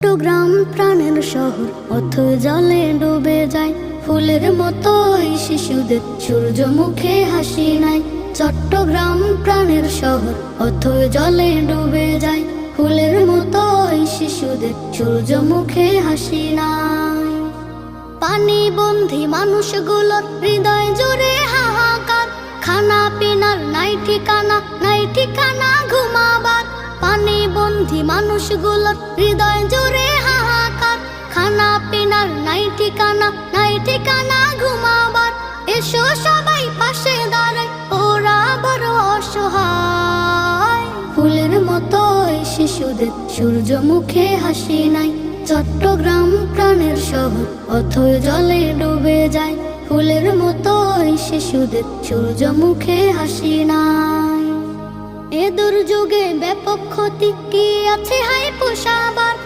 চট্টগ্রাম প্রাণের শহর অথই জলে ডুবে যায়, ফুলের মতো এই শিশুদের সূর্যমুখে হাসি নাই। চট্টগ্রাম প্রাণের শহর অথই জলে ডুবে যায়, ফুলের মতো এই শিশুদের সূর্যমুখে হাসি নাই। পানি বন্ধী মানুষগুলোর হৃদয় জুড়ে হাহাকার, খানা পিনার নাই ঠিকানা, নাই ঠিকানা ঘুমাবার। পানি বন্ধী মানুষগুলোর হৃদয় জুড়ে হাহাকার, খানা পিনার নাই ঠিকানা, নাই ঠিকানা ঘুমাবার। এসো সবাই পাশে দাঁড়ায়, ওরা বড় অসহায়। ফুলের মতো এই শিশুদের সূর্যমুখে হাসি নাই। চট্টগ্রাম প্রাণের শহর অথই জলে ডুবে যায়, ফুলের মতো এই শিশুদের সূর্যমুখে হাসি নাই। এ দুর্যোগে ব্যাপক ক্ষতি কি আছে হাই পোষাবার,